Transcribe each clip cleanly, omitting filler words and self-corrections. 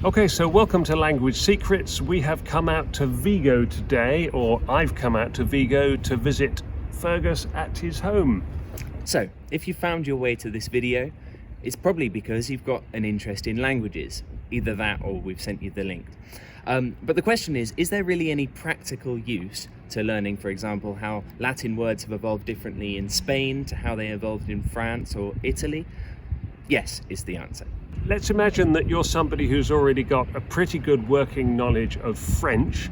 Okay, so welcome to Language Secrets. We have come out to Vigo today, or I've come out to Vigo to visit Fergus at his home. So, if you found your way to this video, it's probably because you've got an interest in languages. Either that or we've sent you the link. But the question is there really any practical use to learning, for example, how Latin words have evolved differently in Spain to how they evolved in France or Italy? Yes, is the answer. Let's imagine that you're somebody who's already got a pretty good working knowledge of French,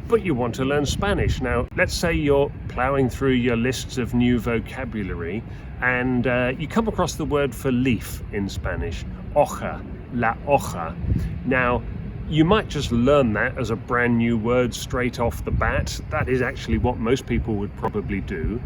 but you want to learn Spanish. Now, let's say you're ploughing through your lists of new vocabulary and you come across the word for leaf in Spanish, hoja, la hoja. Now, you might just learn that as a brand new word straight off the bat. That is actually what most people would probably do.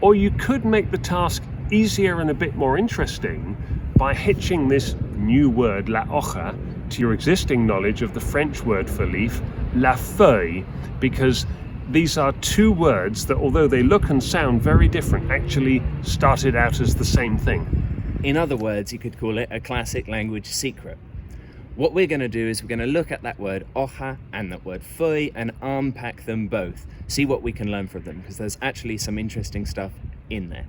Or you could make the task easier and a bit more interesting by hitching this new word, la hoja, to your existing knowledge of the French word for leaf, la feuille, because these are two words that, although they look and sound very different, actually started out as the same thing. In other words, you could call it a classic language secret. What we're going to do is we're going to look at that word hoja and that word feuille and unpack them both, see what we can learn from them, because there's actually some interesting stuff in there.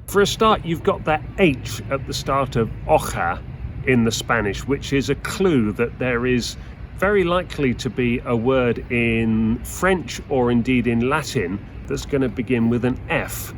For a start, you've got that H at the start of hoja in the Spanish, which is a clue that there is very likely to be a word in French or indeed in Latin that's going to begin with an F.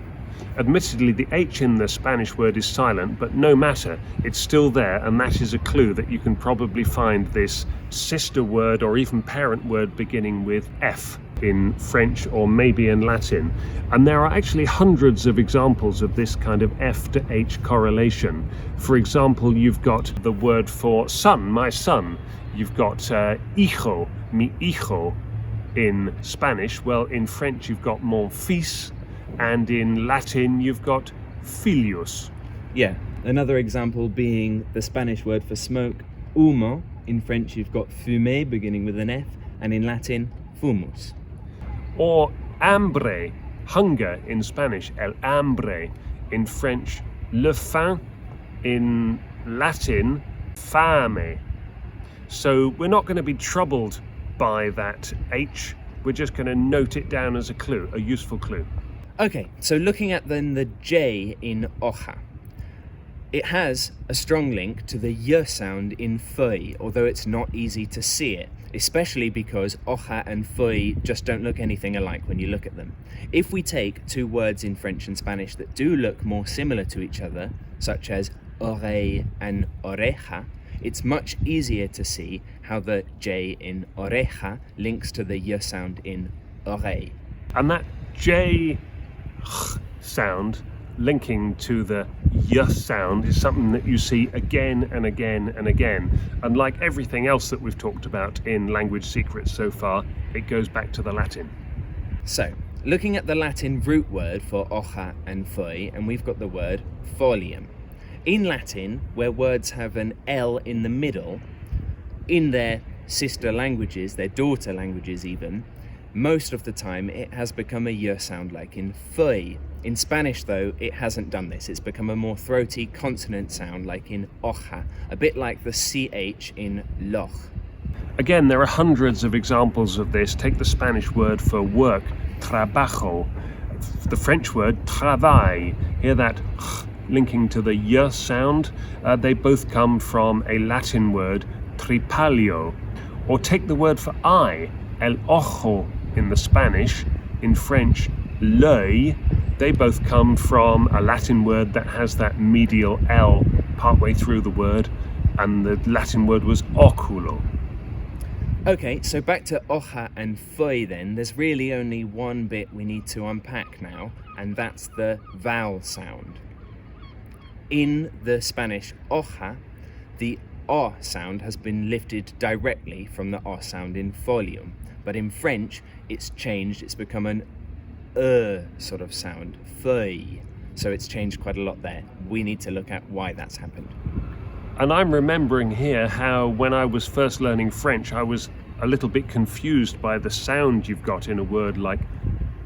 Admittedly, the H in the Spanish word is silent, but no matter, it's still there, and that is a clue that you can probably find this sister word or even parent word beginning with F in French or maybe in Latin. And there are actually hundreds of examples of this kind of F to H correlation. For example, you've got the word for son, my son. You've got hijo, mi hijo in Spanish. Well, in French you've got mon fils, and in Latin you've got filius. Yeah, another example being the Spanish word for smoke, humo. In French you've got fumé beginning with an F, and in Latin, fumus. Or hambre, hunger in Spanish, el hambre. In French, le faim. In Latin, fame. So we're not going to be troubled by that H. We're just going to note it down as a clue, a useful clue. Okay, so looking at then the J in hoja. It has a strong link to the Y sound in feuille, although it's not easy to see it, especially because hoja and feuille just don't look anything alike when you look at them. If we take two words in French and Spanish that do look more similar to each other, such as oreille and oreja, it's much easier to see how the J in oreja links to the Y sound in oreille. And that J sound linking to the Y sound is something that you see again and again and again. And like everything else that we've talked about in Language Secrets so far, it goes back to the Latin. So, looking at the Latin root word for hoja and feuille, and we've got the word folium. In Latin, where words have an L in the middle, in their sister languages, their daughter languages even, most of the time it has become a Y sound like in feuille. In Spanish though, it hasn't done this. It's become a more throaty consonant sound like in hoja, a bit like the CH in loch. Again, there are hundreds of examples of this. Take the Spanish word for work, trabajo. The French word travail. Hear that linking to the Y sound? They both come from a Latin word, tripalio. Or take the word for eye, el ojo in the Spanish. In French, l'œil. They both come from a Latin word that has that medial L partway through the word, and the Latin word was oculo. Okay, so back to hoja and feuille then. There's really only one bit we need to unpack now, and that's the vowel sound. In the Spanish hoja, the O sound has been lifted directly from the O sound in folium, but in French it's changed, it's become an sort of sound, feuille. So it's changed quite a lot there. We need to look at why that's happened. And I'm remembering here how when I was first learning French, I was a little bit confused by the sound you've got in a word like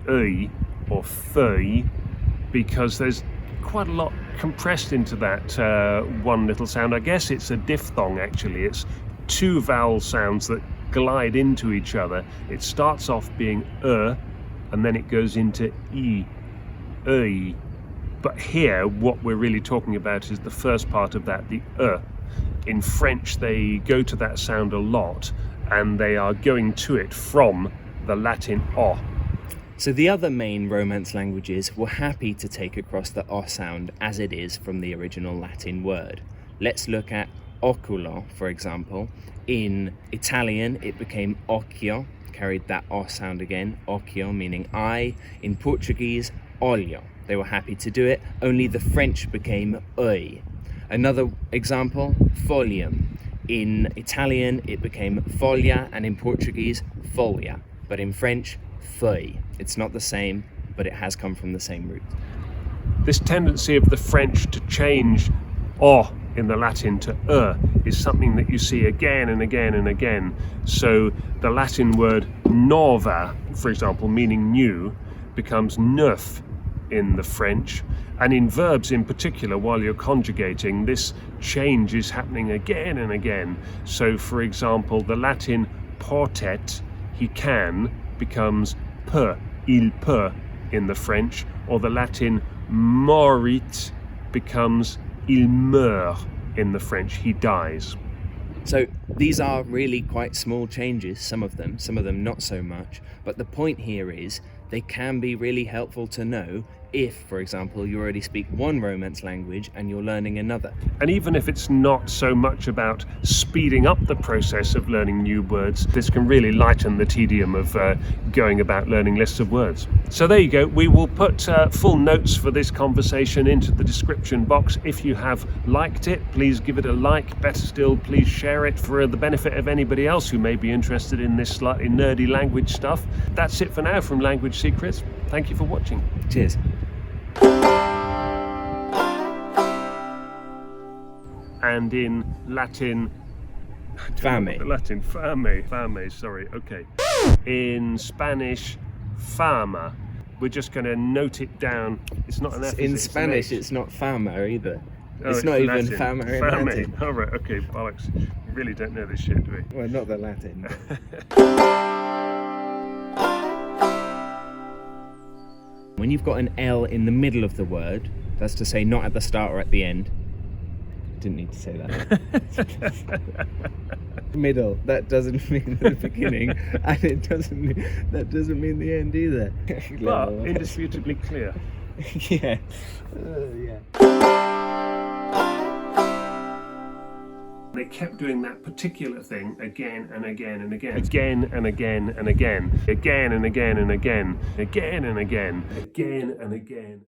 œil or feuille, because there's quite a lot compressed into that one little sound. I guess it's a diphthong actually. It's two vowel sounds that glide into each other. It starts off being and then it goes into e, ei. But here, what we're really talking about is the first part of that, the In French, they go to that sound a lot, and they are going to it from the Latin o. So the other main Romance languages were happy to take across the O sound as it is from the original Latin word. Let's look at oculo, for example. In Italian, it became occhio, carried that O sound again, occhio meaning eye. In Portuguese, olho. They were happy to do it, only the French became œil. Another example, folium. In Italian, it became foglia, and in Portuguese, folia. But in French, feuille. It's not the same, but it has come from the same root. This tendency of the French to change o in the Latin to is something that you see again and again and again. So the Latin word nova, for example, meaning new, becomes neuf in the French. And in verbs in particular, while you're conjugating, this change is happening again and again. So for example, the Latin portet, he can, becomes peut, il peut in the French, or the Latin morit becomes il meurt in the French, he dies. So these are really quite small changes, some of them not so much, but the point here is they can be really helpful to know if, for example, you already speak one Romance language and you're learning another. And even if it's not so much about speeding up the process of learning new words, this can really lighten the tedium of going about learning lists of words. So there you go. We will put full notes for this conversation into the description box. If you have liked it, please give it a like. Better still, please share it for the benefit of anybody else who may be interested in this slightly nerdy language stuff. That's it for now from Language Secrets. Thank you for watching. Cheers. And in Latin, Fame. fame, sorry, okay. In Spanish, fama. We're just going to note it down. It's not an F. In Spanish, it's not fama either. Oh, it's not even Latin. fama in Latin. All right, okay, bollocks. We really don't know this shit, do we? Well, not the Latin. When you've got an L in the middle of the word, that's to say not at the start or at the end. Didn't need to say that. Middle, that doesn't mean the beginning, and that doesn't mean the end either. But indisputably clear. Yeah. They kept doing that particular thing again and again and again. Again and again and again. Again and again and again. Again and again. Again and again.